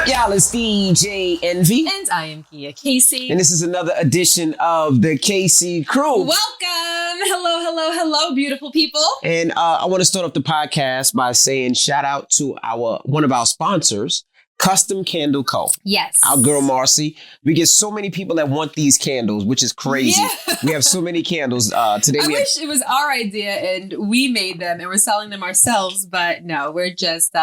Y'all, it's DJ Envy. And I am Gia Casey. And this is another edition of the Casey Crew. Welcome. Hello, hello, hello, beautiful people. And I want to start off the podcast by saying shout out to one of our sponsors, Custom Candle Co. Yes. Our girl Marcy. We get so many people that want these candles, which is crazy. Yeah. We have so many candles. Today I wish it was our idea and we made them and we're selling them ourselves, but no, we're just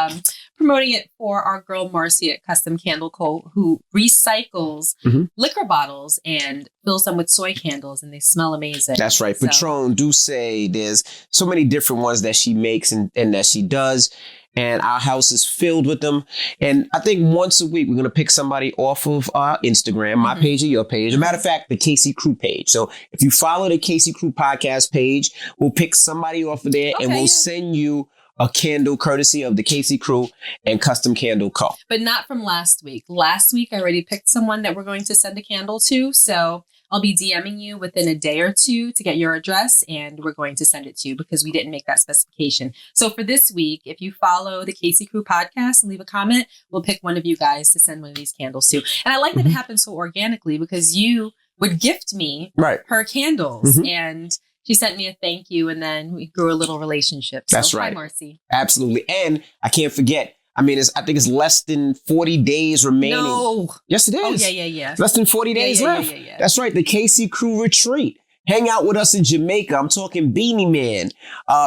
promoting it for our girl Marcy at Custom Candle Co., who recycles liquor bottles and fills them with soy candles, and they smell amazing. That's right. Patron, Douce, there's so many different ones that she makes and that she does. And our house is filled with them. And I think once a week, we're going to pick somebody off of our Instagram, my page or your page. As a matter of fact, the Casey Crew page. So if you follow the Casey Crew podcast page, we'll pick somebody off of there and we'll send you a candle courtesy of the Casey Crew and Custom Candle Co. But not from last week. Last week, I already picked someone that we're going to send a candle to. So I'll be DMing you within a day or two to get your address, and we're going to send it to you because we didn't make that specification. So for this week, if you follow the Casey Crew podcast and leave a comment, we'll pick one of you guys to send one of these candles to. And I like that it happened so organically because you would gift me her candles and she sent me a thank you, and then we grew a little relationship. So, that's right. Hi, Marcy. Absolutely. And I can't forget, I think it's less than 40 days remaining. No. Yes, it is. Oh, yeah. It's less than 40 days left. Yeah. That's right. The Casey Crew Retreat. Hang out with us in Jamaica. I'm talking Beanie Man,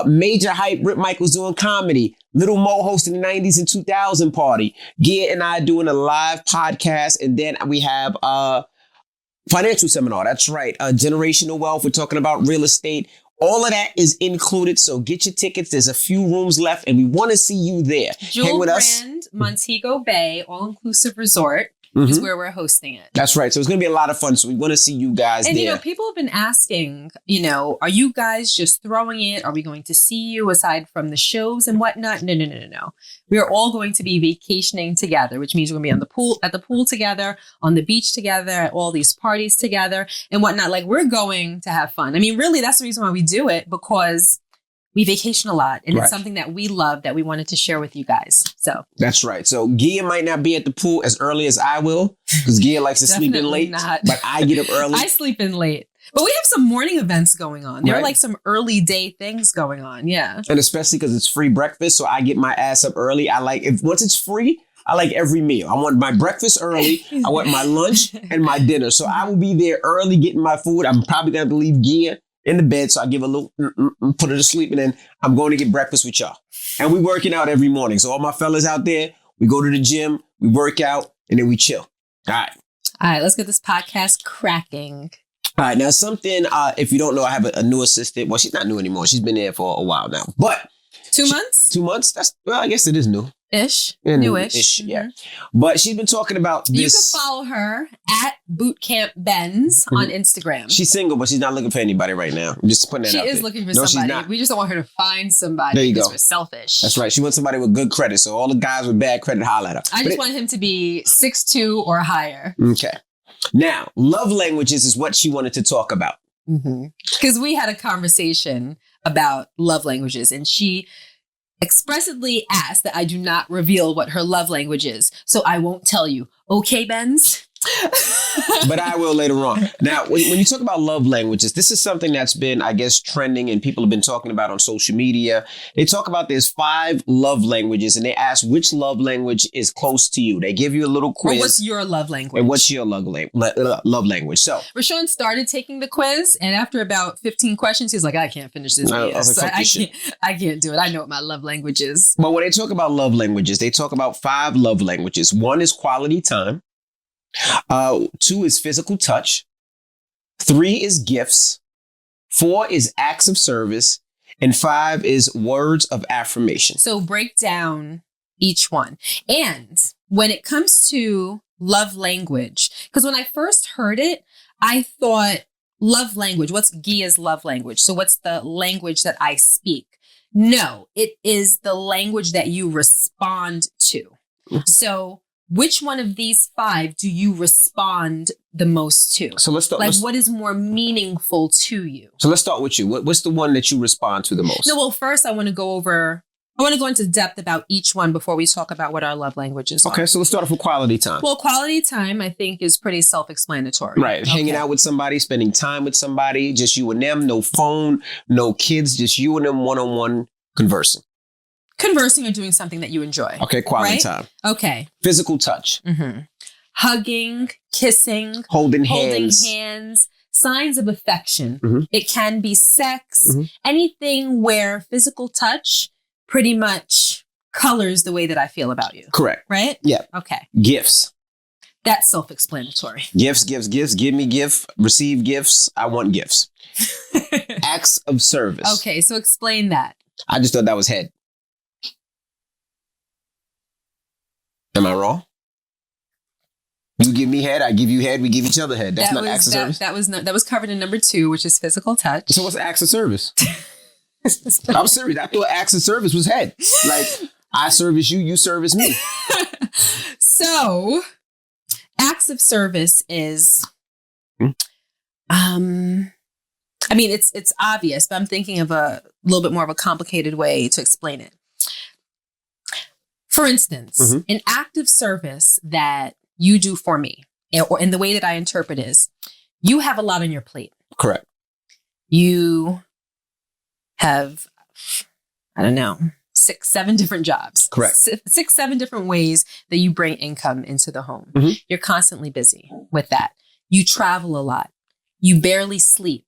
Major Hype, Rip Michaels doing comedy, Little Mo hosting the 90s and 2000 party, Gia and I doing a live podcast, and then we have financial seminar. That's right. Generational wealth. We're talking about real estate. All of that is included. So get your tickets. There's a few rooms left and we want to see you there. Jewel Brand, Montego Bay, all-inclusive resort is where we're hosting it. That's right. So it's going to be a lot of fun. So we want to see you guys and, there. And, people have been asking, are you guys just throwing it? Are we going to see you aside from the shows and whatnot? No. We are all going to be vacationing together, which means we're going to be at the pool together, on the beach together, at all these parties together and whatnot. Like, we're going to have fun. I mean, really, that's the reason why we do it, because we vacation a lot, and it's something that we love that we wanted to share with you guys. So that's right. So Gia might not be at the pool as early as I will, because Gia likes to sleep in late, but I get up early. I sleep in late. But we have some morning events going on. There are like some early day things going on. Yeah. And especially because it's free breakfast. So I get my ass up early. Once it's free, I like every meal. I want my breakfast early. I want my lunch and my dinner. So I will be there early getting my food. I'm probably going to leave Gia in the bed. So I give a little, put her to sleep, and then I'm going to get breakfast with y'all. And we working out every morning. So all my fellas out there, we go to the gym, we work out, and then we chill. All right, let's get this podcast cracking. All right, now something, if you don't know, I have a new assistant. Well, she's not new anymore. She's been there for a while now. But 2 months? 2 months? I guess it is new. Newish. Yeah. But she's been talking about this. You can follow her at Bootcamp Benz on Instagram. She's single, but she's not looking for anybody right now. I'm just putting that out there. She is looking for somebody. We just don't want her to find somebody. There you go. We're selfish. That's right. She wants somebody with good credit. So all the guys with bad credit, holler at her. I just want him to be 6'2" or higher. Okay. Now, love languages is what she wanted to talk about. Because we had a conversation about love languages, and she expressly asked that I do not reveal what her love language is. So I won't tell you. Okay, Benz? But I will later on. Now, when you talk about love languages, this is something that's been, I guess, trending and people have been talking about on social media. They talk about there's 5 love languages and they ask which love language is close to you. They give you a little quiz. Or what's your love language? And what's your love language? So Rashawn started taking the quiz, and after about 15 questions, he's like, I can't finish this. I can't do it. I know what my love language is. But when they talk about love languages, they talk about 5 love languages. 1 is quality time. 2 is physical touch. 3 is gifts. 4 is acts of service. And 5 is words of affirmation. So break down each one. And when it comes to love language, because when I first heard it, I thought love language, what's Gia's love language? So what's the language that I speak? No, it is the language that you respond to. So which one of these 5 do you respond the most to? So let's start. What is more meaningful to you? So let's start with you. What's the one that you respond to the most? No, well, first I want to go over I want to go into depth about each one before we talk about what our love languages are. Okay, so let's start off with quality time. Well, quality time, I think, is pretty self-explanatory. Right. Hanging out with somebody, spending time with somebody, just you and them, no phone, no kids, just you and them one-on-one conversing. Conversing or doing something that you enjoy. Okay, quality Right? time. Okay. Physical touch. Mm-hmm. Hugging, kissing, Holding holding hands. hands, signs of affection. Mhm. It can be sex, Mhm. anything where physical touch pretty much colors the way that I feel about you. Correct. Right? Yeah. Okay. Gifts. That's self-explanatory. Gifts. Give me gifts. Receive gifts. I want gifts. Acts of service. Okay, so explain that. I just thought that was head. Am I wrong? You give me head, I give you head, we give each other head. That's not acts of service. That was covered in number 2, which is physical touch. So what's acts of service? I'm serious. I thought acts of service was head. Like, I service you, you service me. So, acts of service is, I mean, it's obvious, but I'm thinking of a little bit more of a complicated way to explain it. For instance, an act of service that you do for me, or in the way that I interpret is, you have a lot on your plate. Correct. You have, I don't know, 6, 7 different jobs. Correct. 6, 7 different ways that you bring income into the home. Mhm. You're constantly busy with that. You travel a lot. You barely sleep.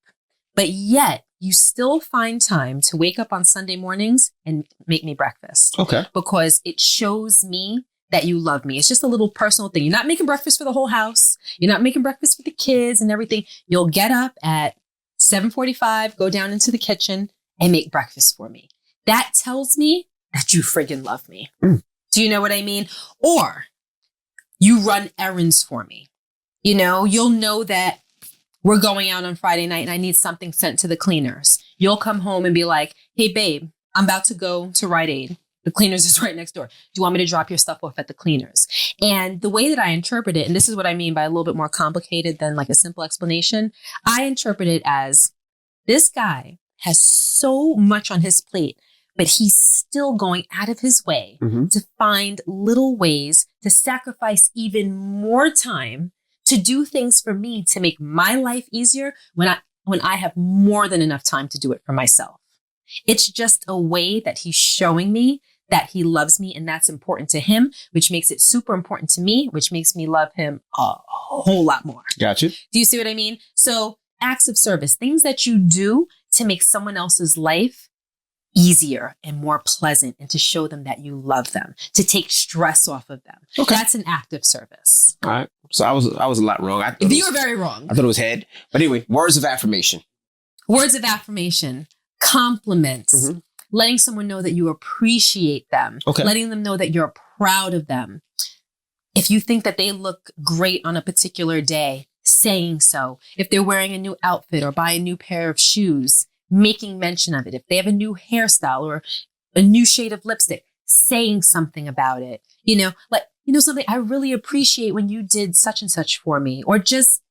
But yet, you still find time to wake up on Sunday mornings and make me breakfast. Okay. Because it shows me that you love me. It's just a little personal thing. You're not making breakfast for the whole house. You're not making breakfast for the kids and everything. You'll get up at 7:45, go down into the kitchen and make breakfast for me. That tells me that you friggin' love me. Mm. Do you know what I mean? Or you run errands for me. You know, you'll know that we're going out on Friday night and I need something sent to the cleaners. You'll come home and be like, hey, babe, I'm about to go to Rite Aid. The cleaners is right next door. Do you want me to drop your stuff off at the cleaners? And the way that I interpret it, and this is what I mean by a little bit more complicated than like a simple explanation, I interpret it as this guy has so much on his plate, but he's still going out of his way to find little ways to sacrifice even more time to do things for me to make my life easier when I have more than enough time to do it for myself. It's just a way that he's showing me that he loves me and that's important to him, which makes it super important to me, which makes me love him a whole lot more. Gotcha. Do you see what I mean? So acts of service, things that you do to make someone else's life easier and more pleasant and to show them that you love them, to take stress off of them. Okay. That's an act of service. All right. So I was a lot wrong. You were very wrong. I thought it was head. But anyway, words of affirmation. Words of affirmation, compliments, letting someone know that you appreciate them, letting them know that you're proud of them. If you think that they look great on a particular day, saying so. If they're wearing a new outfit or buy a new pair of shoes, making mention of it. If they have a new hairstyle or a new shade of lipstick, saying something about it. You know, like, you know, something I really appreciate when you did such and such for me, or just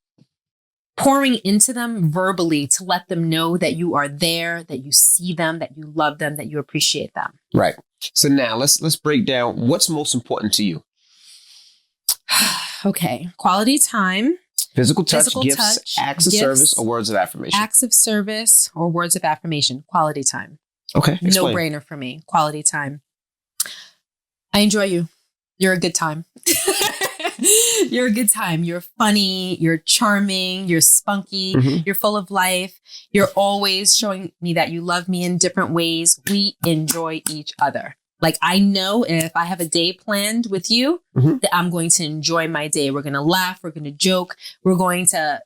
pouring into them verbally to let them know that you are there, that you see them, that you love them, that you appreciate them. Right. So now let's break down what's most important to you. Okay. Quality time. Physical touch, gifts, acts of service, or words of affirmation? Acts of service or words of affirmation. Quality time. Okay. Explain. No brainer for me. Quality time. I enjoy you. You're a good time. You're a good time. You're funny. You're charming. You're spunky. You're full of life. You're always showing me that you love me in different ways. We enjoy each other. Like, I know if I have a day planned with you, that I'm going to enjoy my day. We're going to laugh. We're going to joke. We're going to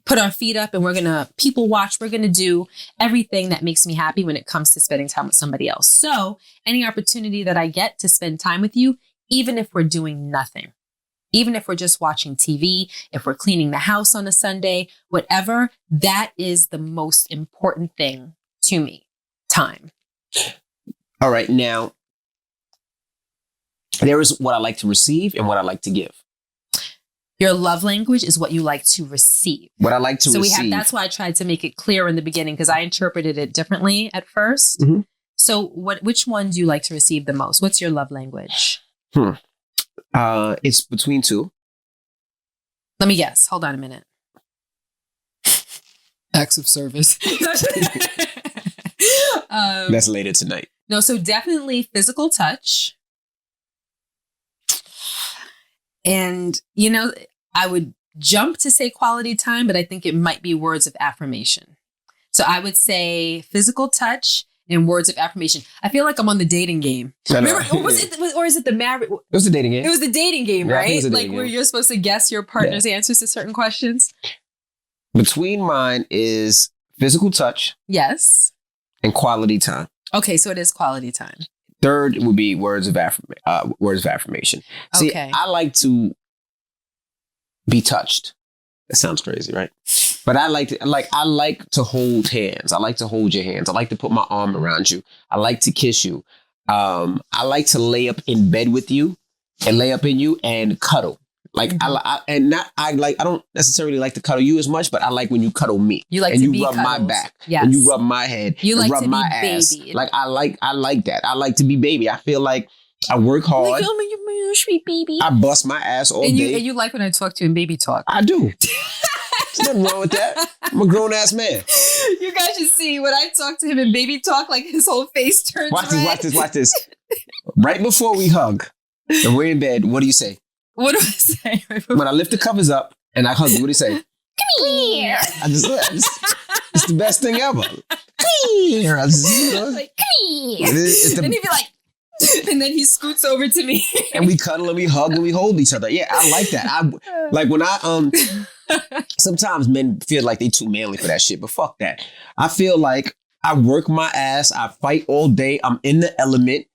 put our feet up and we're going to people watch. We're going to do everything that makes me happy when it comes to spending time with somebody else. So any opportunity that I get to spend time with you, even if we're doing nothing, even if we're just watching TV, if we're cleaning the house on a Sunday, whatever, that is the most important thing to me. Time. All right. Now, there is what I like to receive and what I like to give. Your love language is what you like to receive. What I like to receive. That's why I tried to make it clear in the beginning, because I interpreted it differently at first. So which one do you like to receive the most? What's your love language? It's between two. Let me guess. Hold on a minute. Acts of service. That's later tonight. No, so definitely physical touch. And, I would jump to say quality time, but I think it might be words of affirmation. So I would say physical touch and words of affirmation. I feel like I'm on the dating game. Remember, or is it the marriage? It was the dating game. It was the dating game, Yeah, I think it right? was the Like dating where game. you're supposed to guess your partner's answers to certain questions. Between mine is physical touch Yes. and quality time. Okay, so it is quality time. Third would be words of affirmation. See, Okay. I like to be touched. That sounds crazy, right? But I like to hold hands. I like to hold your hands. I like to put my arm around you. I like to kiss you. I like to lay up in bed with you and lay up in you and cuddle. Like I don't necessarily like to cuddle you as much, but I like when you cuddle me. You like and to you be rub my cuddled. back. Yes. And you rub my head. You and like rub to my be ass. babied. Like I like that. I like to be baby. I feel like I work hard. Like, oh, my sweet baby. I bust my ass all day. And you like when I talk to you in baby talk. I do. There's nothing wrong with that. I'm a grown ass man. You guys should see when I talk to him in baby talk, like his whole face turns Watch red. Watch this. Right before we hug and we're in bed, what do you say? What do I say? When I lift the covers up and I hug you, what do you say? Come here. It's the best thing ever. Come here. Like, come here. It's And he'd be like, and then he scoots over to me. and we cuddle and we hug and we hold each other. Yeah, I like that. I like when sometimes men feel like they too manly for that shit, but fuck that. I feel like I work my ass, I fight all day, I'm in the element.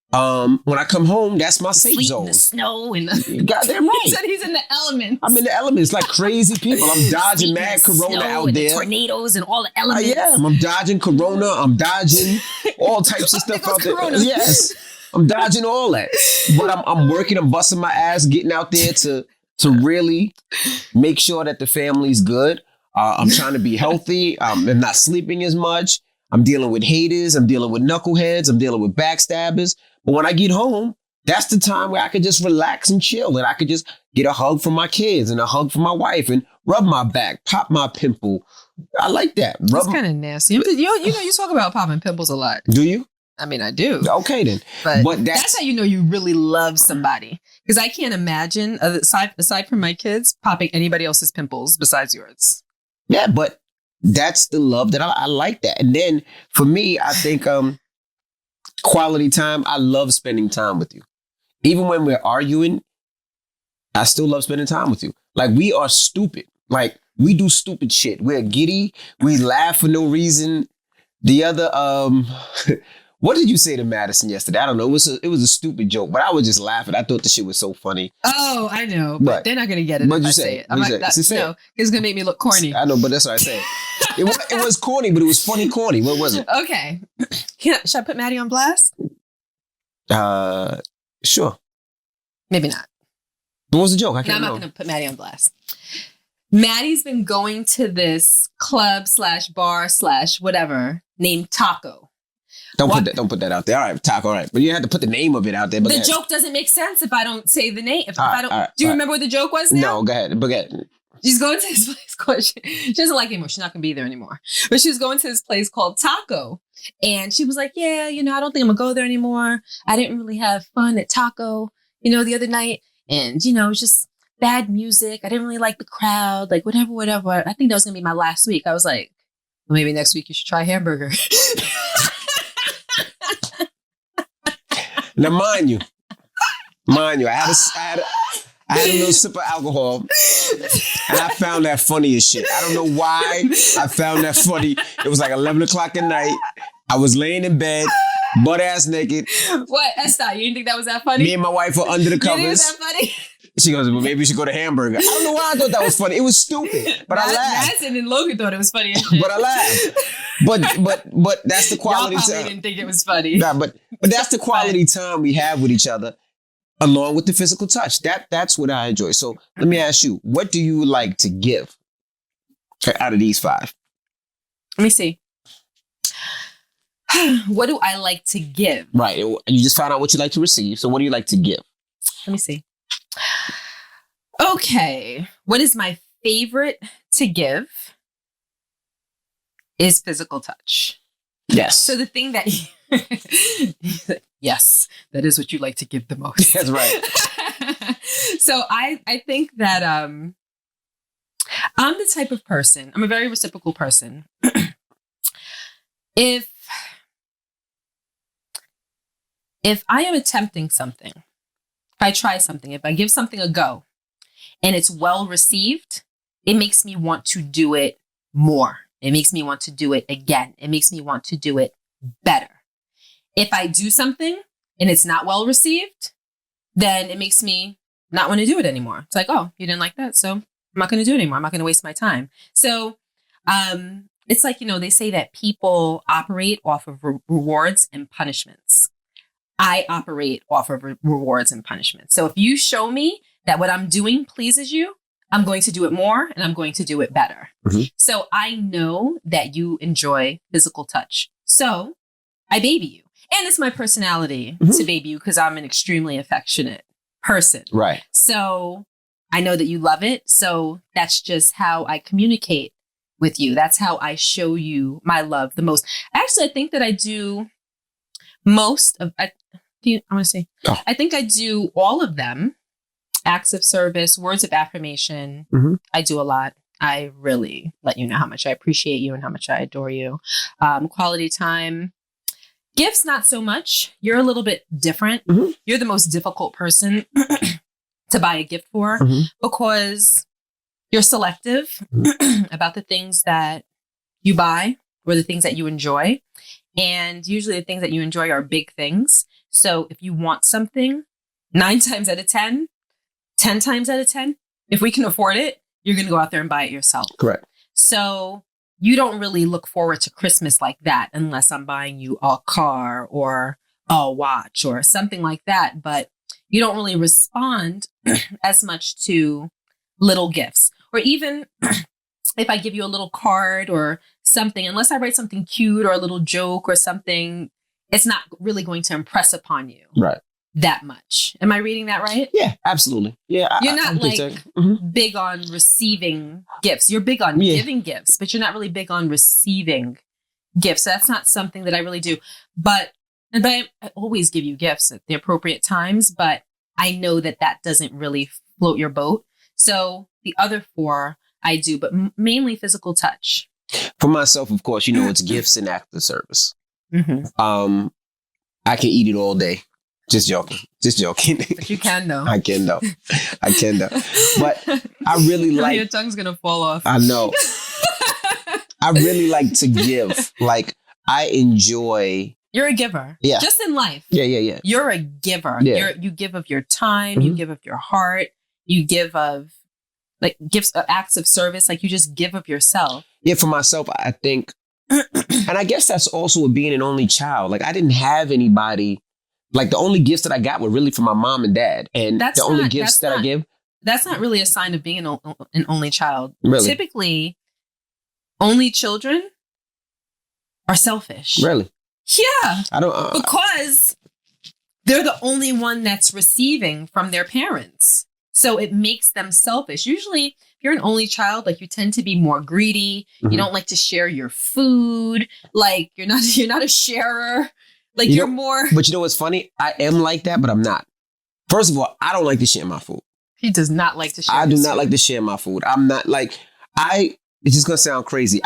When I come home, that's my safe Sleet zone. in the snow and the You goddamn right. He said he's in the elements. I'm in the elements like crazy people. I'm dodging Sleet mad and corona snow out and the there. tornadoes and all the I elements. am. I'm dodging corona. I'm dodging all types of stuff There out goes there. corona. Yes. I'm dodging all that. But I'm working, I'm busting my ass, getting out there to really make sure that the family's good. I'm trying to be healthy. I'm not sleeping as much. I'm dealing with haters. I'm dealing with knuckleheads. I'm dealing with backstabbers. But when I get home, that's the time where I could just relax and chill. And I could just get a hug from my kids and a hug from my wife and rub my back, pop my pimple. I like that. That's kind of nasty. You talk about popping pimples a lot. Do you? I mean, I do. Okay, then. But that's how you know you really love somebody. Because I can't imagine, aside from my kids, popping anybody else's pimples besides yours. Yeah, but that's the love that I like that. And then for me, I think quality time, I love spending time with you. Even when we're arguing, I still love spending time with you. Like, we are stupid. Like, we do stupid shit. We're giddy. We laugh for no reason. The other, what did you say to Madison yesterday? I don't know. It was a stupid joke, but I was just laughing. I thought the shit was so funny. Oh, I know. But they're not going to get it What'd if you I say? say it. What'd you say? No, it's going to make me look corny. I know, but that's what I said. It was corny, but it was funny corny. What was it? Okay. Should I put Maddie on blast? Sure. Maybe not. What was the joke? I can't I'm know. not going to put Maddie on blast. Maddie's been going to this club / bar / whatever named Taco. Don't put that out there. All right, Taco. All right, but you had to put the name of it out there. But The joke doesn't make sense if I don't say the name. If All I right, don't, all right, do you all right. remember what the joke was now? No, go ahead. But go ahead. She's going to this place called, she doesn't like it anymore. She's not going to be there anymore. But she was going to this place called Taco. And she was like, yeah, I don't think I'm going to go there anymore. I didn't really have fun at Taco, the other night. And, it was just bad music. I didn't really like the crowd, like whatever. I think that was going to be my last week. I was like, well, maybe next week you should try hamburger. Now, mind you, I had a little sip of alcohol, and I found that funny as shit. I don't know why I found that funny. It was like 11 o'clock at night. I was laying in bed, butt ass naked. What? Esther, you didn't think that was that funny? Me and my wife were under the You didn't think it was covers. that funny? She goes, well, maybe we should go to hamburger. I don't know why I thought that was funny. It was stupid, but I laughed. Madison and Logan thought it was funny as shit. But I laughed. But that's the quality Y'all probably time. didn't think it was funny. Nah, but that's the quality time we have with each other, along with the physical touch. That's what I enjoy. So let me ask you, what do you like to give out of these 5? Let me see. What do I like to give? Right. You just found out what you like to receive. So what do you like to give? Let me see. Okay. What is my favorite to give is physical touch. Yes. So the thing that, yes, that is what you like to give the most. That's right. So I think that I'm the type of person, I'm a very reciprocal person. If I am attempting something, if I try something, if I give something a go and it's well received, it makes me want to do it more. It makes me want to do it again. It makes me want to do it better. If I do something and it's not well received, then it makes me not want to do it anymore. It's like, oh, you didn't like that, so I'm not going to do it anymore. I'm not going to waste my time. So it's like, they say that people operate off of rewards and punishments. I operate off of rewards and punishments. So if you show me that what I'm doing pleases you, I'm going to do it more and I'm going to do it better. Mm-hmm. So I know that you enjoy physical touch. So I baby you. And it's my personality to baby you because I'm an extremely affectionate person. Right. So I know that you love it. So that's just how I communicate with you. That's how I show you my love the most. Actually, I think that I do most of, I think I do all of them. Acts of service, words of affirmation. Mm-hmm. I do a lot. I really let you know how much I appreciate you and how much I adore you. Quality time. Gifts, not so much. You're a little bit different. Mm-hmm. You're the most difficult person to buy a gift for because you're selective about the things that you buy or the things that you enjoy. And usually the things that you enjoy are big things. So if you want something, 9 times out of 10, 10 times out of 10, if we can afford it, you're going to go out there and buy it yourself. Correct. So you don't really look forward to Christmas like that unless I'm buying you a car or a watch or something like that. But you don't really respond as much to little gifts. Or even if I give you a little card or something, unless I write something cute or a little joke or something, it's not really going to impress upon you. Right. That much. Am I reading that right? Yeah, absolutely. Yeah. You're not big on receiving gifts. You're big on giving gifts, but you're not really big on receiving gifts. So that's not something that I really do. But I always give you gifts at the appropriate times, but I know that doesn't really float your boat. So the other 4 I do, but mainly physical touch. For myself, of course, it's gifts and acts of service. Mm-hmm. I can eat it all day. Just joking. But you can though. I can though. But I really like. Your tongue's gonna fall off. I know. I really like to give. Like I enjoy. You're a giver. Yeah. Just in life. Yeah. You're a giver. Yeah. You give of your time. You give of your heart. You give of gifts, acts of service. Like you just give of yourself. Yeah. For myself, I think, and I guess that's also with being an only child. Like I didn't have anybody. Like the only gifts that I got were really from my mom and dad. And I give. That's not really a sign of being an only child. Really? Typically, only children are selfish. Really? Yeah. I don't. Because they're the only one that's receiving from their parents. So it makes them selfish. Usually, if you're an only child, like you tend to be more greedy. Mm-hmm. You don't like to share your food. Like you're not a sharer. Like you're more. But you know what's funny? I am like that, but I'm not. First of all, I don't like to share my food. He does not like to share. I do not like to share my food. I'm not like It's just gonna sound crazy.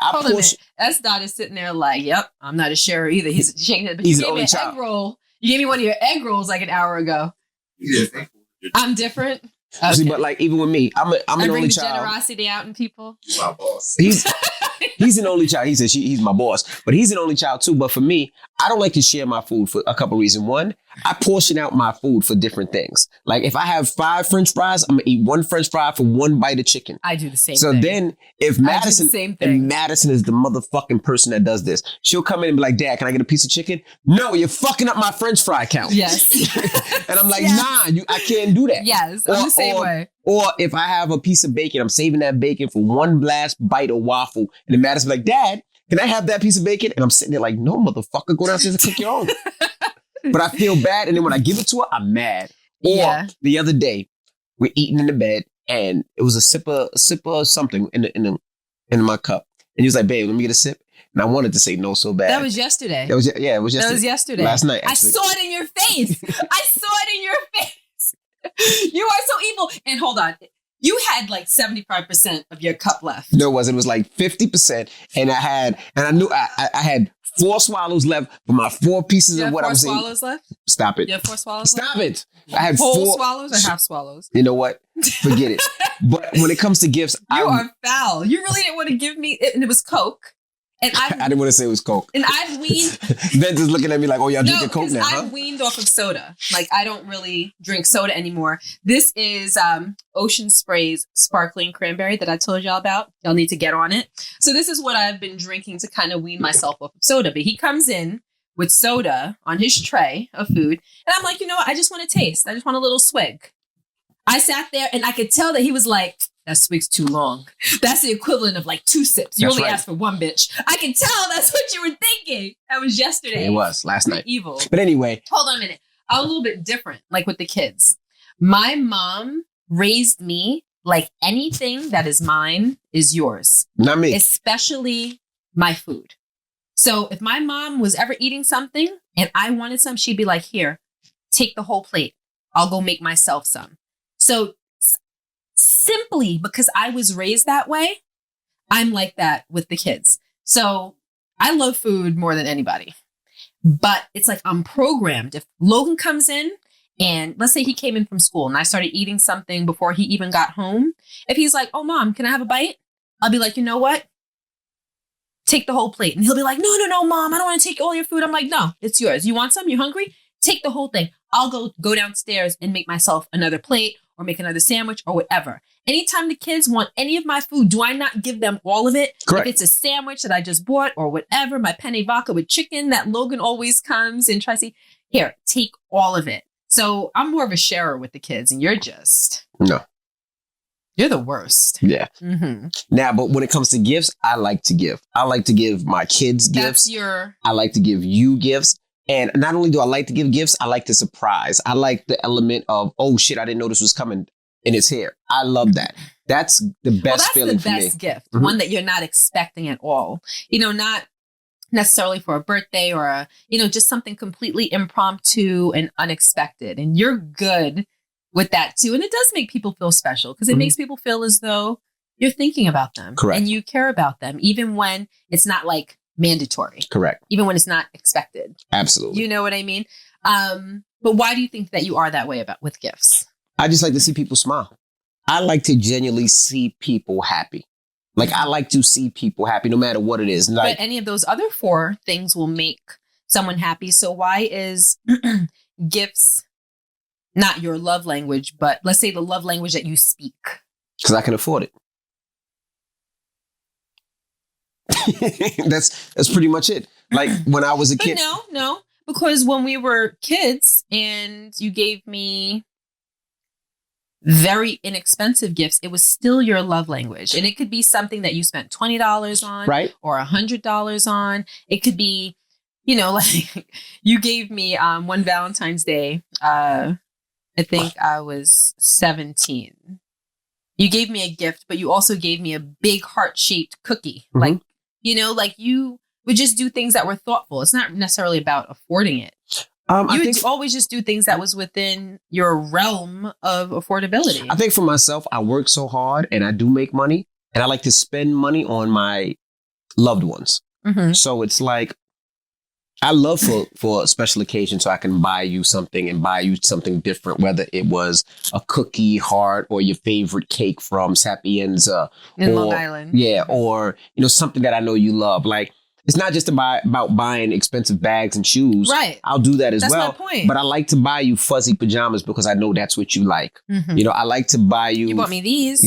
Esdot is sitting there like, "Yep, I'm not a sharer either." He's shaking it. But he's you gave me an egg roll. You gave me one of your egg rolls like an hour ago. Yeah. I'm different. Okay. See, but like even with me, I'm an only child. I bring the generosity out in people. My boss. He's an only child. He says he's my boss, but he's an only child too. But for me, I don't like to share my food for a couple reasons. One, I portion out my food for different things. Like if I have 5 French fries, I'm gonna eat 1 French fry for 1 bite of chicken. I do the same thing. So then if Madison, and Madison is the motherfucking person that does this, she'll come in and be like, "Dad, can I get a piece of chicken?" "No, you're fucking up my French fry count." Yes. And I'm like, "Nah, I can't do that." Yes, I'm the same way. Or if I have a piece of bacon, I'm saving that bacon for 1 last bite of waffle. And then Madison be like, "Dad, can I have that piece of bacon? And I'm sitting there like, no, motherfucker, go downstairs and cook your own. But I feel bad. And then when I give it to her, I'm mad. Or the other day, we're eating in the bed and it was a sip of something in my cup. And he was like, babe, let me get a sip. And I wanted to say no so bad. That was yesterday. It was yesterday. Last night, actually. I saw it in your face. I saw it in your face. You are so evil. And hold on. You had like 75% of your cup left. No, it wasn't. It was like 50%. And I knew I had 4 swallows left for my 4 pieces of what I was eating. 4 swallows left? Stop it. You have 4 swallows left? Stop it. I had whole 4 swallows or half swallows? You know what? Forget it. But when it comes to gifts, you are foul. You really didn't want to give me it, and it was Coke. And I didn't want to say it was Coke. And I've weaned. Vince is looking at me like, oh, y'all drinking Coke now, huh? I've weaned off of soda. Like, I don't really drink soda anymore. This is Ocean Spray's sparkling cranberry that I told y'all about. Y'all need to get on it. So this is what I've been drinking to kind of wean myself off of soda. But he comes in with soda on his tray of food. And I'm like, you know what? I just want to taste. I just want a little swig. I sat there and I could tell that he was like, that swig's too long. That's the equivalent of like 2 sips. You only asked for 1, bitch. I can tell that's what you were thinking. That was yesterday. It was last night. Evil. But anyway. Hold on a minute. I'm a little bit different, like with the kids. My mom raised me like anything that is mine is yours. Not me. Especially my food. So if my mom was ever eating something and I wanted some, she'd be like, here, take the whole plate. I'll go make myself some. So simply because I was raised that way, I'm like that with the kids. So I love food more than anybody. But it's like I'm programmed. If Logan comes in and let's say he came in from school and I started eating something before he even got home. If he's like, oh, Mom, can I have a bite? I'll be like, you know what? Take the whole plate. And he'll be like, no, Mom, I don't want to take all your food. I'm like, no, it's yours. You want some? You hungry? Take the whole thing. I'll go downstairs and make myself another plate or make another sandwich or whatever. Anytime the kids want any of my food, do I not give them all of it? Correct. If it's a sandwich that I just bought or whatever, my penne vodka with chicken that Logan always comes and tries to, here, take all of it. So I'm more of a sharer with the kids and you're the worst. Yeah. Mm-hmm. Now, but when it comes to gifts, I like to give. I like to give my kids gifts. I like to give you gifts. And not only do I like to give gifts, I like to surprise. I like the element of, oh shit, I didn't know this was coming and it's here. I love that. That's the best feeling for me. That's the best gift. Mm-hmm. One that you're not expecting at all. You know, not necessarily for a birthday or just something completely impromptu and unexpected. And you're good with that too. And it does make people feel special because it makes people feel as though you're thinking about them. Correct. And you care about them, even when it's not like mandatory. Correct. Even when it's not expected. Absolutely. You know what I mean? But why do you think that you are that way with gifts? I just like to see people smile. I like to genuinely see people happy. Like I like to see people happy no matter what it is. Like, but any of those other 4 things will make someone happy. So why is gifts not your love language, but let's say the love language that you speak? Because I can afford it. That's pretty much it. Like when I was a kid. No, because when we were kids and you gave me very inexpensive gifts, it was still your love language. And it could be something that you spent $20 on, right? Or $100 on. It could be, like you gave me one Valentine's Day. I think I was 17. You gave me a gift, but you also gave me a big heart-shaped cookie. Mm-hmm. Like you would just do things that were thoughtful. It's not necessarily about affording it. You would always just do things that was within your realm of affordability. I think for myself, I work so hard and I do make money and I like to spend money on my loved ones. Mm-hmm. So it's like, I love for a special occasion so I can buy you something and buy you something different, whether it was a cookie, heart, or your favorite cake from Sapienza. In Long Island. Yeah, or, something that I know you love. Like, it's not just about buying expensive bags and shoes. Right. I'll do that as well. That's my point. But I like to buy you fuzzy pajamas because I know that's what you like. Mm-hmm. I like to buy you. You bought me these.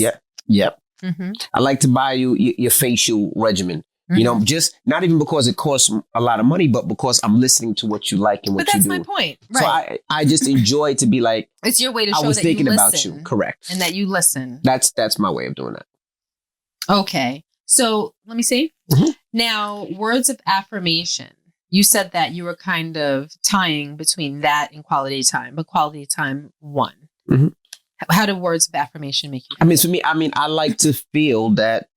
Yep. Mm-hmm. I like to buy you your facial regimen. Mm-hmm. Just not even because it costs a lot of money, but because I'm listening to what you like and what you do. But that's my point. Right. So I just enjoy to be like, it's your way to show I was that thinking you listen. about you. Correct. And that you listen. That's my way of doing that. Okay. So let me see. Mhm. Now, words of affirmation. You said that you were kind of tying between that and quality time, but quality time won. Mhm. How do words of affirmation make you I mean, for me, I like to feel that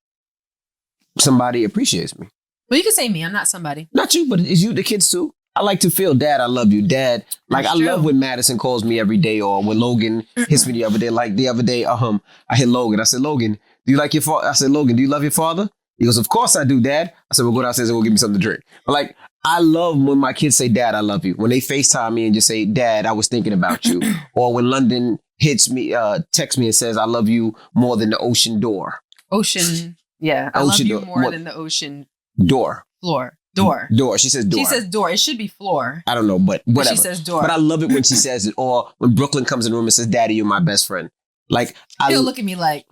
somebody appreciates me. Well, you can say me. I'm not somebody. Not you, but it's you, the kids too. I like to feel, Dad, I love you. Dad, like That's I love true. when Madison calls me every day, or when Logan hits me the other day. Like the other day, I hit Logan. I said, Logan, do you like your father? I said, Logan, do you love your father? He goes, of course I do, Dad. I said, well, go downstairs and go give me something to drink. But like, I love when my kids say, Dad, I love you. When they FaceTime me and just say, Dad, I was thinking about you. Or when London hits me, texts me and says, I love you more than the ocean door. Ocean. Yeah. I Ocean love you door. more What? than the ocean Door. floor. Door. Door. She says door. She says door. It should be floor. I don't know, but But whatever. she says door. But I love it when she says it. Or when Brooklyn comes in the room and says, Daddy, you're my best friend. Like, He'll look at me like,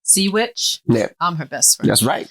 see witch? Yeah, I'm her best friend. that's right.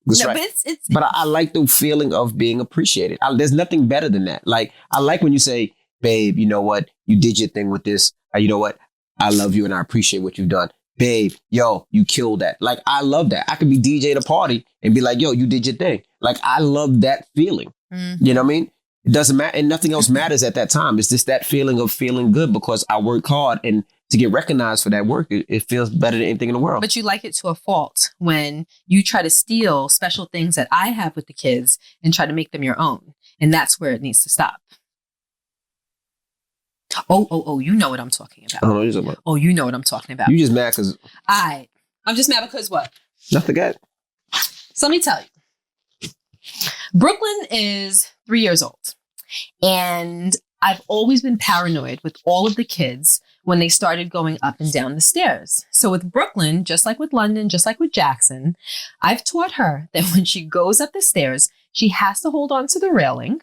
That's No, right. but it's But I like the feeling of being appreciated. There's nothing better than that. Like, I like when you say, babe, you know what? You did your thing with this. You know what? I love you and I appreciate what you've done. Babe, yo, you killed that. Like, I love that. I could be DJ at a party and be like, yo, you did your thing. Like, I love that feeling. You know what I mean? It doesn't matter. And nothing else matters at that time. It's just that feeling of feeling good because I work hard, and to get recognized for that work, it feels better than anything in the world. But you like it to a fault when you try to steal special things that I have with the kids and try to make them your own. And that's where it needs to stop. Oh, you know what I'm talking I don't about. know what you're talking about. Oh, you know what I'm talking about. You just mad because I'm just mad because what? nothing good. So let me tell you. Brooklyn is 3 years old. And I've always been paranoid with all of the kids when they started going up and down the stairs. So with Brooklyn, just like with London, just like with Jackson, I've taught her that when she goes up the stairs, she has to hold on to the railing.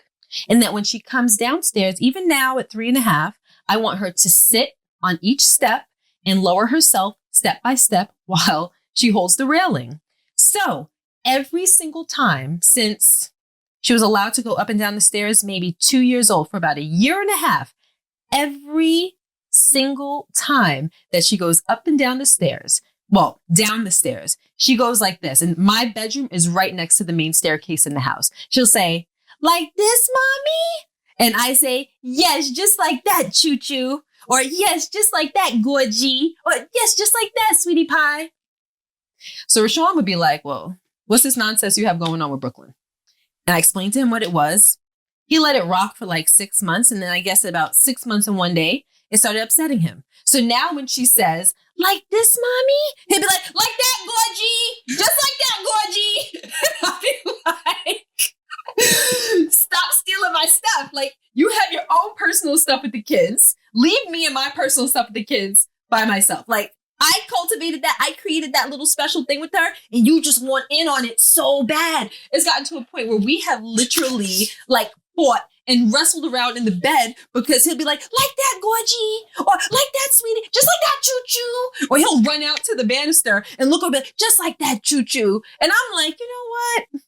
And that when she comes downstairs, even now at 3.5, I want her to sit on each step and lower herself step by step while she holds the railing. So every single time since she was allowed to go up and down the stairs, maybe 2 years old, for about 1.5 years, every single time that she goes up and down the stairs, down the stairs, she goes like this. And my bedroom is right next to the main staircase in the house. She'll say, like this, mommy? And I say, yes, just like that, choo-choo. Or yes, just like that, gorgie. Or yes, just like that, sweetie pie. So Rashawn would be like, well, what's this nonsense you have going on with Brooklyn? And I explained to him what it was. He let it rock for like 6 months. And then I guess about 6 months and 1 day, it started upsetting him. So now when she says, like this, mommy? He'll be like that, gorgie. Just like that, gorgie. I'll be like, stop stealing my stuff. Like, you have your own personal stuff with the kids. Leave me and my personal stuff with the kids by myself. Like, I cultivated that. I created that little special thing with her, and you just want in on it so bad. It's gotten to a point where we have literally like fought and wrestled around in the bed because he'll be like that, gorgie, or like that, sweetie, just like that, choo-choo. Or he'll run out to the banister and look over, just like that, choo-choo. And I'm like, you know what?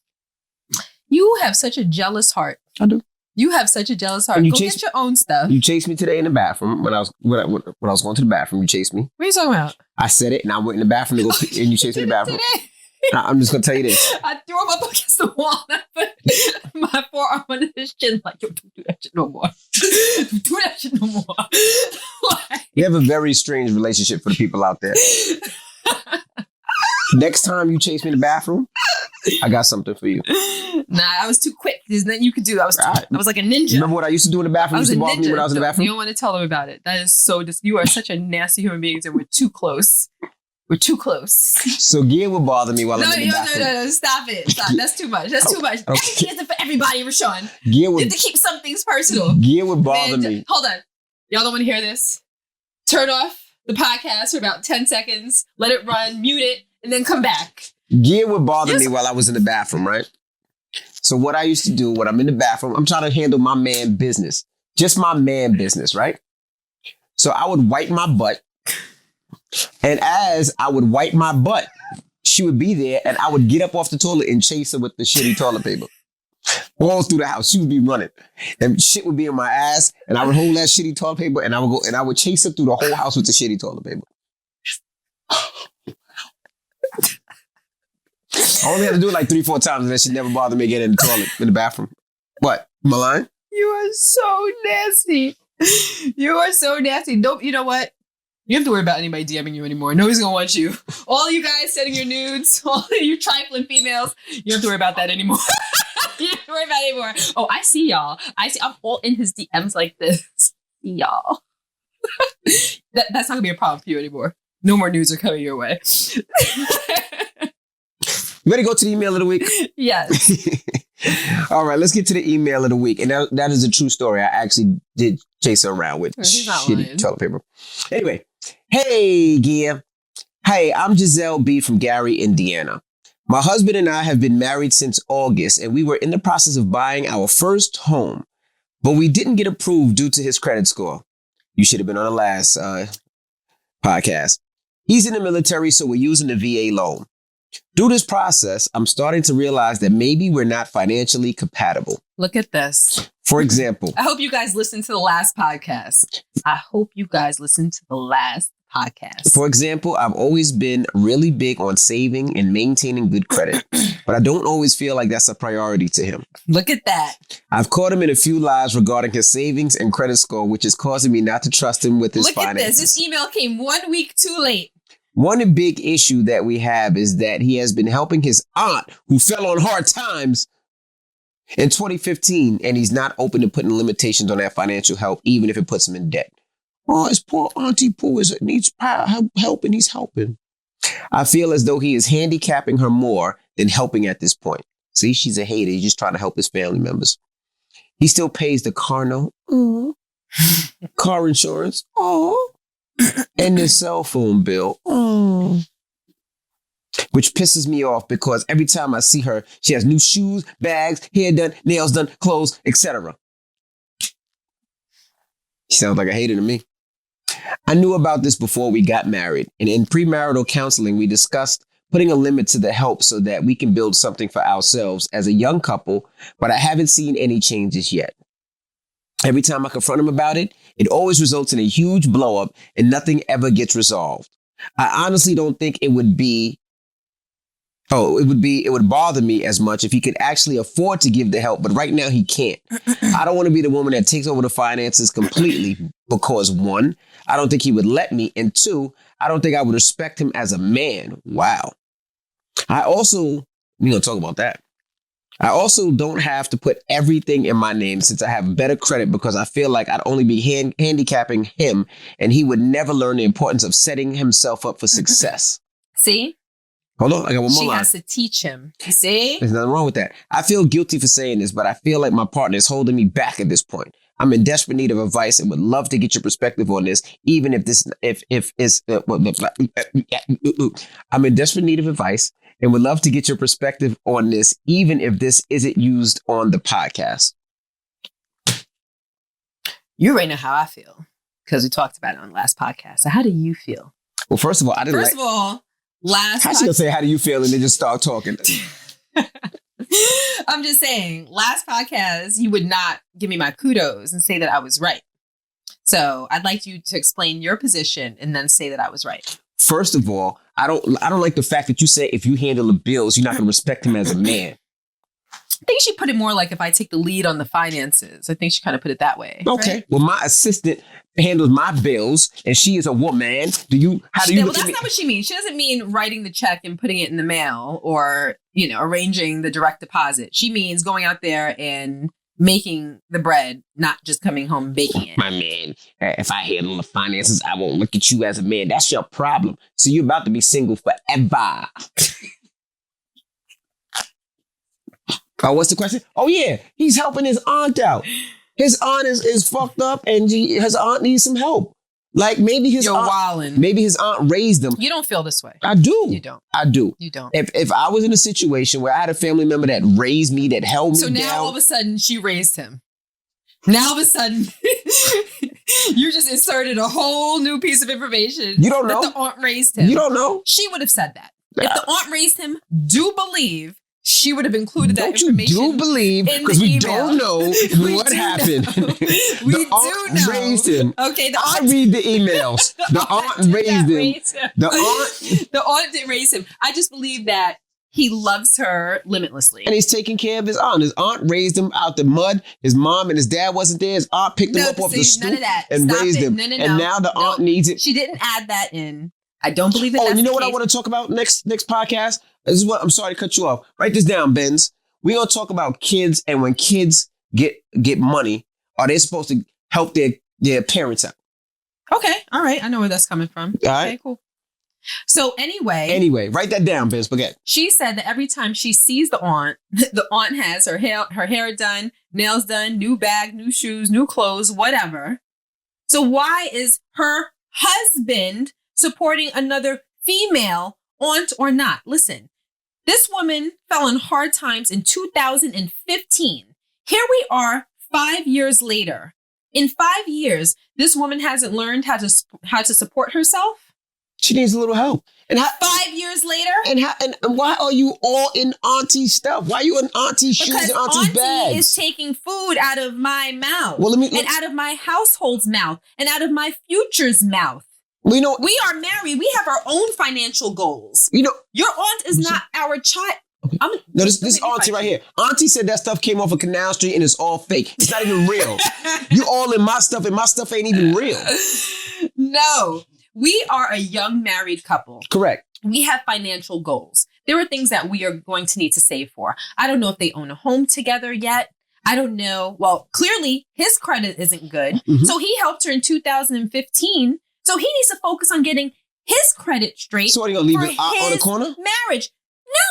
You have such a jealous heart. I do. You have such a jealous heart. And you Go chase- get your own stuff. You chased me today in the bathroom when I was going to the bathroom. You chased me. What are you talking about? I said it, and I went in the bathroom to go pee, and you chased me in the bathroom. Today? I'm just gonna tell you this. I threw him up against the wall and I put my forearm under his chin like, yo, don't do that shit no more. Don't do that shit no more. Like, We have a very strange relationship for the people out there. Next time you chase me in the bathroom, I got something for you. nah, I was too quick. There's nothing you could do. I was like a ninja. Remember what I used to do in the bathroom? I was You a used to bother me ninja. when I was in the You bathroom? don't want to tell them about it. That is so you are such a nasty human being and we're too close. We're too close. So Gia would bother me while I'm in the bathroom. No. Stop it. Stop. That's too much. That's too much. Okay. Everything isn't for everybody, Rashawn. Gia You would have to keep some things personal. bother me. Hold on. Y'all don't want to hear this? Turn off the podcast for about 10 seconds. Let it run. Mute it. And then come back. Gia would bother me while I was in the bathroom, right? So what I used to do when I'm in the bathroom, I'm trying to handle my man business. Just my man business, right? So I would wipe my butt. And as I would wipe my butt, she would be there and I would get up off the toilet and chase her with the shitty toilet paper. All through the house. She would be running. And shit would be in my ass. And I would hold that shitty toilet paper and I would go and I would chase her through the whole house with the shitty toilet paper. I only had to do it like 3-4 times, and that shit never bothered me getting in the toilet, in the bathroom. What? Am I lying? You are so nasty. You are so nasty. Nope. You know what? You don't have to worry about anybody DMing you anymore. Nobody's gonna want you. All you guys sending your nudes, all you trifling females, you don't have to worry about that anymore. You don't have to worry about it anymore. Oh, I see y'all. I'm all in his DMs like this. See y'all. That's not gonna be a problem for you anymore. No more nudes are coming your way. Ready to go to the email of the week? Yes. All right, let's get to the email of the week. And that is a true story. I actually did chase her around with shitty toilet paper. Anyway, hey, Gia. Hey, I'm Giselle B. from Gary, Indiana. My husband and I have been married since August, and we were in the process of buying our first home, but we didn't get approved due to his credit score. You should have been on the last podcast. He's in the military, so we're using the VA loan. Through this process, I'm starting to realize that maybe we're not financially compatible. Look at this. For example, I hope you guys listened to the last podcast. For example, I've always been really big on saving and maintaining good credit, but I don't always feel like that's a priority to him. Look at that. I've caught him in a few lies regarding his savings and credit score, which is causing me not to trust him with his finances. Look at this. This email came 1 week too late. One big issue that we have is that he has been helping his aunt who fell on hard times in 2015, and he's not open to putting limitations on that financial help, even if it puts him in debt. Oh, his poor Auntie Pooh needs help, and he's helping. I feel as though he is handicapping her more than helping at this point. See, she's a hater. He's just trying to help his family members. He still pays the car note, car insurance, and the cell phone bill, which pisses me off because every time I see her, she has new shoes, bags, hair done, nails done, clothes, etc. She sounds like a hater to me. I knew about this before we got married, and in premarital counseling, we discussed putting a limit to the help so that we can build something for ourselves as a young couple, but I haven't seen any changes yet. Every time I confront him about it, it always results in a huge blow up and nothing ever gets resolved. I honestly don't think it would bother me as much if he could actually afford to give the help, but right now he can't. I don't want to be the woman that takes over the finances completely because 1, I don't think he would let me, and 2, I don't think I would respect him as a man. Wow. We're going to talk about that. I also don't have to put everything in my name since I have better credit because I feel like I'd only be handicapping him and he would never learn the importance of setting himself up for success. See? Hold on, I got one more line. She has to teach him. You see? There's nothing wrong with that. I feel guilty for saying this, but I feel like my partner is holding me back at this point. I'm in desperate need of advice and would love to get your perspective on this, even if I'm in desperate need of advice and would love to get your perspective on this, even if this isn't used on the podcast. You already know how I feel because we talked about it on the last podcast. So how do you feel? Well, first of all, how she gonna say, how do you feel? And then just start talking. I'm just saying, last podcast, you would not give me my kudos and say that I was right. So I'd like you to explain your position and then say that I was right. First of all, I don't like the fact that you say if you handle the bills, you're not going to respect him as a man. I think she put it more like if I take the lead on the finances. I think she kind of put it that way. Okay. Right? Well, my assistant handles my bills and she is a woman. How do you that's look at me? Not what she means. She doesn't mean writing the check and putting it in the mail or, arranging the direct deposit. She means going out there and making the bread, not just coming home and baking it. My man, if I handle the finances, I won't look at you as a man. That's your problem. So you're about to be single forever. Oh, what's the question? Oh, yeah. He's helping his aunt out. His aunt is fucked up and his aunt needs some help. Like maybe his aunt raised him. You don't feel this way. I do. You don't. I do. You don't. If I was in a situation where I had a family member that raised me, that held me down. So now all of a sudden she raised him. Now all of a sudden you just inserted a whole new piece of information. You don't know. That the aunt raised him. You don't know. She would have said that. If the aunt raised him, do believe she would have included that information. Don't you do believe, because we don't know what happened. The aunt raised him. Okay, I read the emails. The aunt raised him. The aunt didn't raise him. I just believe that he loves her limitlessly. And he's taking care of his aunt. His aunt raised him out the mud. His mom and his dad wasn't there. His aunt picked him up off the stoop and raised him. And now the aunt needs it. She didn't add that in. I don't believe that. Oh, and you know what I want to talk about next podcast? This is what I'm sorry to cut you off. Write this down, Benz. We're gonna talk about kids, and when kids get money, are they supposed to help their parents out? Okay, all right. I know where that's coming from. All right, okay, cool. So anyway, write that down, Benz. Forget. She said that every time she sees the aunt has her hair done, nails done, new bag, new shoes, new clothes, whatever. So why is her husband supporting another female aunt or not? Listen, this woman fell on hard times in 2015. Here we are 5 years later. In 5 years, this woman hasn't learned how to support herself. She needs a little help. And 5 years later? And why are you all in Auntie's stuff? Why are you in Auntie's shoes and Auntie's bags? Auntie is taking food out of my mouth. Well, and out of my household's mouth. And out of my future's mouth. We are married. We have our own financial goals. Your aunt is not our child. No, this Auntie right here. Auntie said that stuff came off of Canal Street and it's all fake. It's not even real. You all in my stuff and my stuff ain't even real. No. We are a young married couple. Correct. We have financial goals. There are things that we are going to need to save for. I don't know if they own a home together yet. I don't know. Well, clearly his credit isn't good. Mm-hmm. So he helped her in 2015. So he needs to focus on getting his credit straight. So what, are you going to leave it on the corner? Marriage.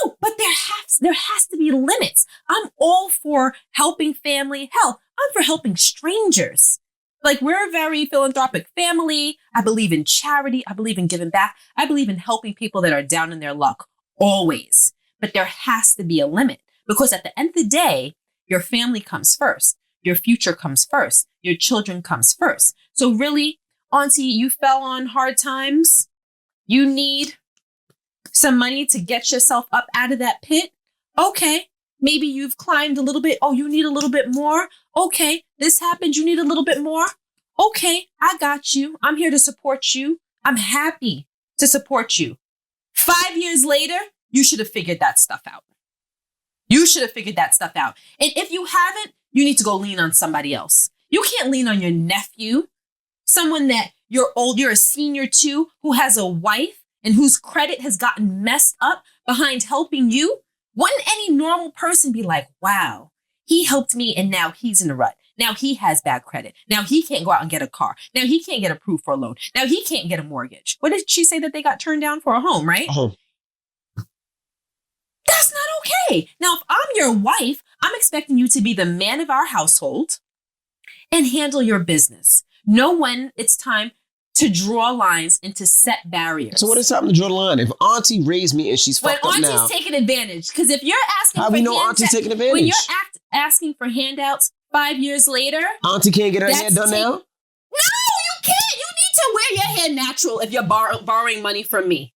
No, but there has to be limits. I'm all for helping family. Hell, I'm for helping strangers. Like, we're a very philanthropic family. I believe in charity. I believe in giving back. I believe in helping people that are down in their luck, always. But there has to be a limit, because at the end of the day, your family comes first. Your future comes first. Your children comes first. So really, Auntie, you fell on hard times. You need some money to get yourself up out of that pit. Okay. Maybe you've climbed a little bit. Oh, you need a little bit more. Okay, this happened. You need a little bit more. Okay, I got you. I'm here to support you. I'm happy to support you. 5 years later, you should have figured that stuff out. You should have figured that stuff out. And if you haven't, you need to go lean on somebody else. You can't lean on your nephew, someone that you're a senior to, who has a wife and whose credit has gotten messed up behind helping you. Wouldn't any normal person be like, wow, he helped me and now he's in a rut. Now he has bad credit. Now he can't go out and get a car. Now he can't get approved for a loan. Now he can't get a mortgage. What did she say that they got turned down for? A home, right? A home. That's not okay. Now, if I'm your wife, I'm expecting you to be the man of our household and handle your business. Know when it's time to draw lines and to set barriers. So what is time to draw the line? If Auntie raised me and she's fucked up now. When Auntie's taking advantage. Because if you're asking how we know Auntie's taking advantage? When you're asking for handouts 5 years later. Auntie can't get her hair done now? No, you can't. You need to wear your hair natural if you're borrowing money from me.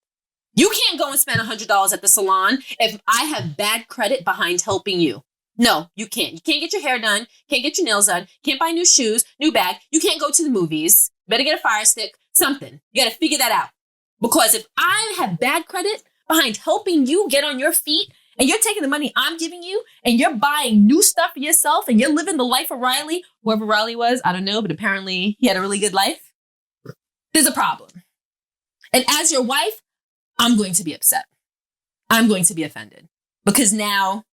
You can't go and spend $100 at the salon if I have bad credit behind helping you. No, you can't. You can't get your hair done. Can't get your nails done. Can't buy new shoes, new bag. You can't go to the movies. Better get a fire stick, something. You got to figure that out. Because if I have bad credit behind helping you get on your feet, and you're taking the money I'm giving you, and you're buying new stuff for yourself, and you're living the life of Riley, whoever Riley was, I don't know, but apparently he had a really good life, there's a problem. And as your wife, I'm going to be upset. I'm going to be offended. Because now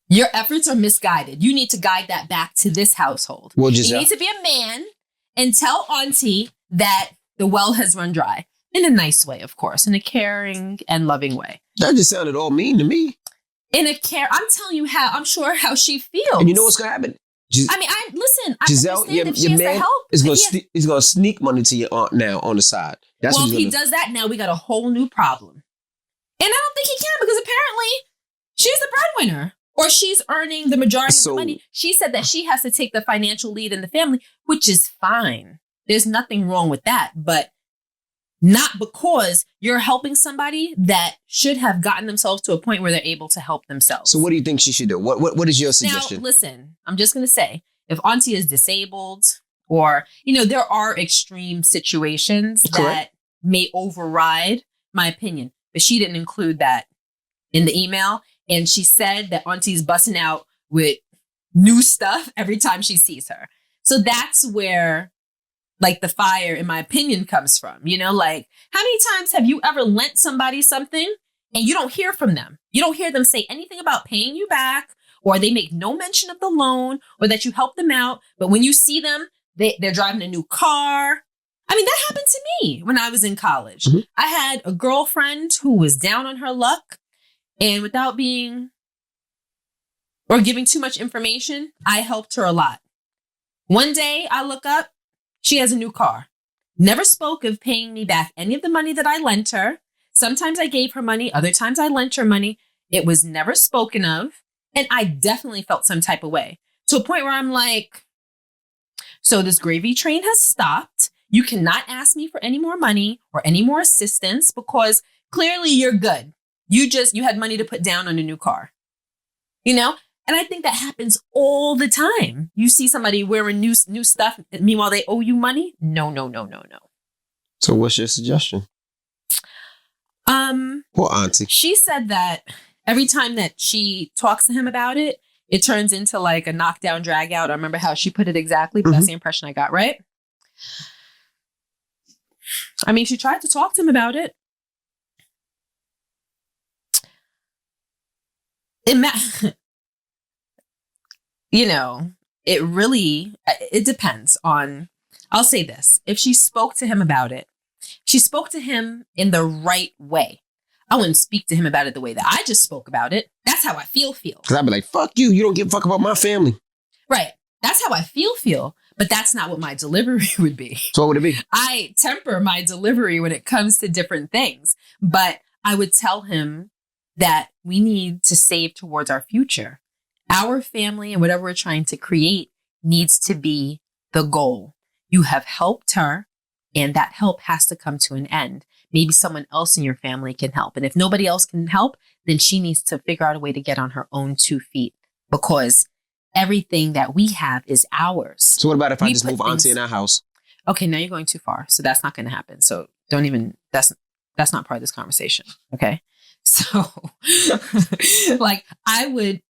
your efforts are misguided. You need to guide that back to this household. Well, you need to be a man and tell Auntie that the well has run dry. In a nice way, of course. In a caring and loving way. That just sounded all mean to me. I'm telling you how she feels. And you know what's going to happen? Giselle, your man is going to sneak money to your aunt now on the side. If he does that, now we got a whole new problem. And I don't think he can, because apparently she's the breadwinner. Or she's earning the majority of the money. She said that she has to take the financial lead in the family, which is fine. There's nothing wrong with that. But not because you're helping somebody that should have gotten themselves to a point where they're able to help themselves. So what do you think she should do? What is your suggestion? Now, listen, I'm just going to say, if Auntie is disabled or, there are extreme situations that may override my opinion. but she didn't include that in the email. And she said that Auntie's busting out with new stuff every time she sees her. So that's where like the fire, in my opinion, comes from. You know, like how many times have you ever lent somebody something and you don't hear from them? You don't hear them say anything about paying you back, or they make no mention of the loan, or that you help them out. But when you see them, they're driving a new car. I mean, that happened to me when I was in college. Mm-hmm. I had a girlfriend who was down on her luck, and without being or giving too much information, I helped her a lot. One day I look up, she has a new car. Never spoke of paying me back any of the money that I lent her. Sometimes I gave her money. Other times I lent her money. It was never spoken of. And I definitely felt some type of way, to a point where I'm like, so this gravy train has stopped. You cannot ask me for any more money or any more assistance because clearly you're good. You had money to put down on a new car, you know? And I think that happens all the time. You see somebody wearing new stuff. Meanwhile, they owe you money. No. So what's your suggestion? Poor auntie. She said that every time that she talks to him about it, it turns into like a knockdown, drag out. I remember how she put it exactly, but that's the impression I got, right? I mean, she tried to talk to him about it. You know, it depends on, I'll say this. If she spoke to him about it, she spoke to him in the right way. I wouldn't speak to him about it the way that I just spoke about it. That's how I feel. Because I'd be like, fuck you. You don't give a fuck about my family. Right. That's how I feel. But that's not what my delivery would be. So what would it be? I temper my delivery when it comes to different things. But I would tell him that we need to save towards our future. Our family and whatever we're trying to create needs to be the goal. You have helped her, and that help has to come to an end. Maybe someone else in your family can help. And if nobody else can help, then she needs to figure out a way to get on her own 2 feet, because everything that we have is ours. So what about if I just move auntie in our house? Okay, now you're going too far. So that's not going to happen. So don't even, that's not part of this conversation. Okay. So like I would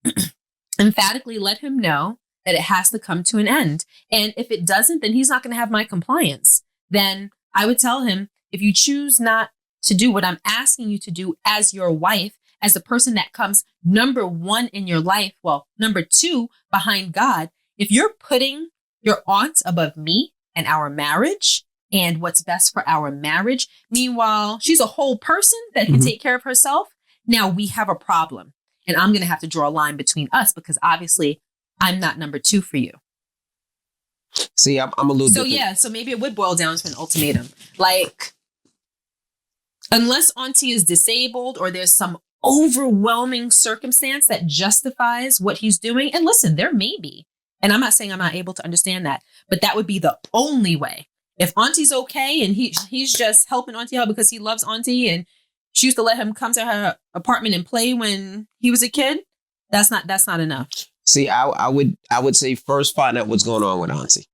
emphatically let him know that it has to come to an end. And if it doesn't, then he's not going to have my compliance. Then I would tell him, if you choose not to do what I'm asking you to do as your wife, as the person that comes number 1 in your life, well, number 2 behind God, if you're putting your aunt above me and our marriage and what's best for our marriage, meanwhile, she's a whole person that can take care of herself, now we have a problem. And I'm going to have to draw a line between us, because obviously I'm not number 2 for you. See, I'm a little So different. yeah, so maybe it would boil down to an ultimatum. Like, unless auntie is disabled or there's some overwhelming circumstance that justifies what he's doing. And listen, there may be. And I'm not saying I'm not able to understand that, but that would be the only way. If auntie's okay and he's just helping auntie out because he loves auntie and she used to let him come to her apartment and play when he was a kid, that's not enough. See, I would say first find out what's going on with auntie.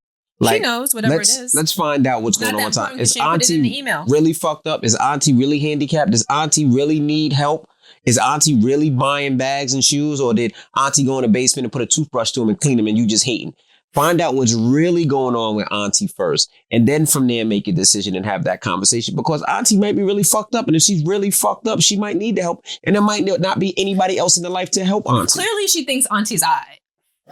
She knows whatever it is. Let's find out what's going on with auntie. Is auntie really fucked up? Is auntie really handicapped? Does auntie really need help? Is auntie really buying bags and shoes? Or did auntie go in the basement and put a toothbrush to him and clean him and you just hating? Find out what's really going on with auntie first. And then from there, make a decision and have that conversation, because auntie might be really fucked up. And if she's really fucked up, she might need the help. And there might not be anybody else in the life to help auntie. Clearly, she thinks auntie's all right.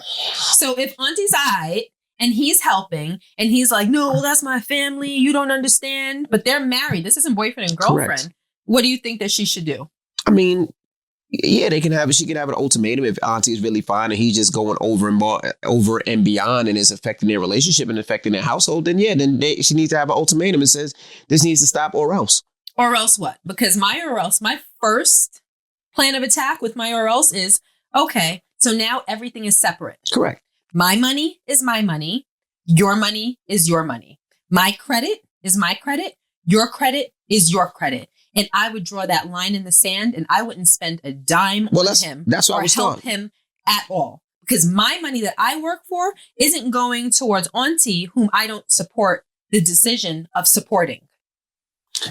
So if auntie's all right and he's helping and he's like, no, that's my family, you don't understand. But they're married. This isn't boyfriend and girlfriend. Correct. What do you think that she should do? I mean, yeah, she can have an ultimatum if auntie is really fine and he's just going over and beyond and is affecting their relationship and affecting their household. Then she needs to have an ultimatum and says this needs to stop, or else. Or else what? Because my first plan of attack with my or else is, okay, so now everything is separate. Correct. My money is my money. Your money is your money. My credit is my credit. Your credit is your credit. And I would draw that line in the sand, and I wouldn't spend a dime on him or help him at all. Because my money that I work for isn't going towards auntie, whom I don't support the decision of supporting.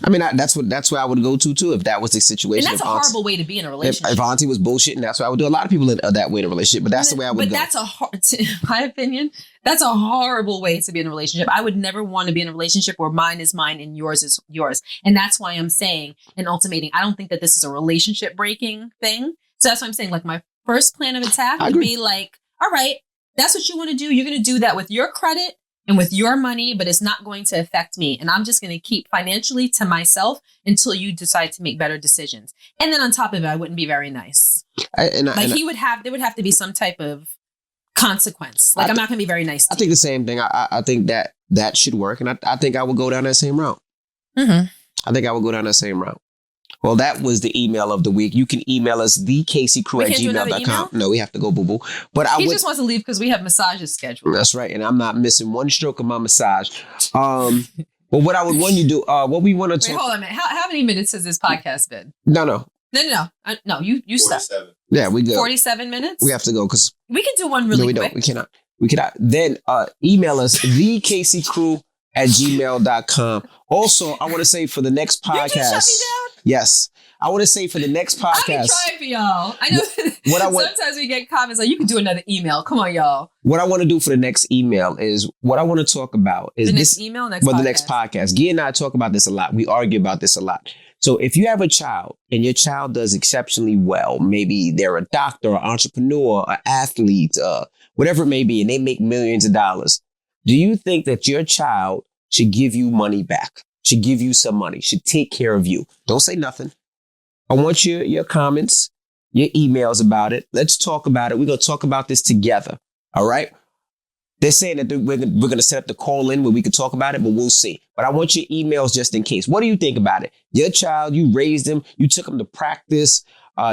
I mean, that's where I would go to too if that was the situation. And that's a horrible way to be in a relationship. If Auntie was bullshitting, that's what I would do. A lot of people in that way in a relationship, but that's the way I would go. But that's in my opinion, that's a horrible way to be in a relationship. I would never want to be in a relationship where mine is mine and yours is yours. And that's why I'm saying and ultimating, I don't think that this is a relationship breaking thing. So that's why I'm saying, like, my first plan of attack would be like, all right, that's what you want to do. You're going to do that with your credit and with your money, but it's not going to affect me. And I'm just going to keep financially to myself until you decide to make better decisions. And then on top of it, I wouldn't be very nice. There would have to be some type of consequence. Like, I'm not going to be very nice to I think the same thing. I think that should work. And I think I would go down that same route. Mm-hmm. I think I would go down that same route. Well, that was the email of the week. You can email us thekcrew@gmail.com. No, we have to go, boo-boo. But he just wants to leave because we have massages scheduled. That's right. And I'm not missing one stroke of my massage. Well, what I would want you to do, what we want to talk... Wait, hold on a minute. How many minutes has this podcast been? No. No, you stop. Yeah, we good. 47 minutes? We have to go because... We can do one really quick. We cannot. Then email us thekcrew@gmail.com. Also, I want to say for the next podcast... You just shut me down? Yes. I want to say for the next podcast... I'll be trying for y'all. I know sometimes we get comments like, you can do another email. Come on, y'all. What I want to do for the next email is what I want to talk about is the next podcast. Gia and I talk about this a lot. We argue about this a lot. So if you have a child and your child does exceptionally well, maybe they're a doctor, an entrepreneur, an athlete, whatever it may be, and they make millions of dollars, do you think that your child should give you money back? Should give you some money? Should take care of you? Don't say nothing. I want your comments, your emails about it. Let's talk about it. We're going to talk about this together. All right. They're saying that we're going to set up the call in where we can talk about it, but we'll see. But I want your emails just in case. What do you think about it? Your child, you raised them, you took them to practice,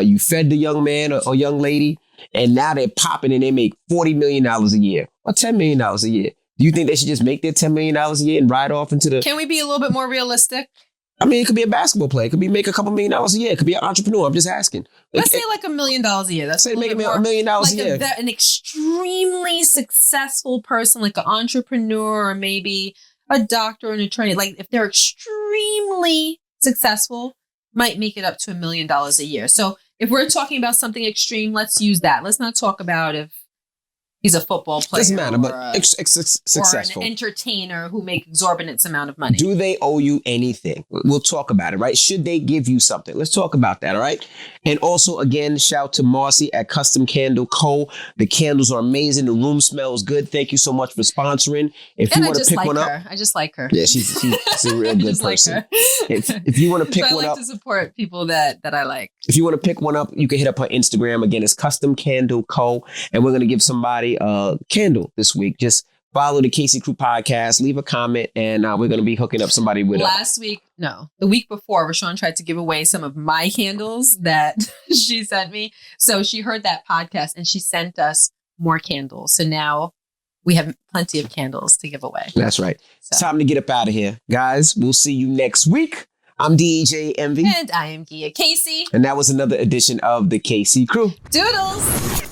you fed the young man or young lady, and now they're popping and they make $40 million a year or $10 million a year. Do you think they should just make their $10 million a year and ride off into the... Can we be a little bit more realistic? I mean, it could be a basketball player. It could be make a couple $1 million a year. It could be an entrepreneur. I'm just asking. Let's say like $1 million a year. That's say make $1 million a year. An extremely successful person, like an entrepreneur or maybe a doctor or an attorney. Like if they're extremely successful, might make it up to $1 million a year. So if we're talking about something extreme, let's use that. Let's not talk about if he's a football player. Doesn't matter, but successful. Or an entertainer who make exorbitant amount of money. Do they owe you anything? We'll talk about it, right? Should they give you something? Let's talk about that, all right? And also, again, shout out to Marcy at Custom Candle Co. The candles are amazing. The room smells good. Thank you so much for sponsoring. If you want to pick one up. I just like her. Yeah, she's a real good person. Like if you want to pick one up. I like to support people that I like. If you want to pick one up, you can hit up her Instagram. Again, it's Custom Candle Co. And we're going to give somebody a candle this week. Just follow the KC Crew podcast, leave a comment, and we're going to be hooking up somebody with the week before, Rashawn tried to give away some of my candles that she sent me. So she heard that podcast and she sent us more candles. So now we have plenty of candles to give away. That's right. So. It's time to get up out of here. Guys, we'll see you next week. I'm DJ Envy. And I am Gia Casey. And that was another edition of the KC Crew. Doodles!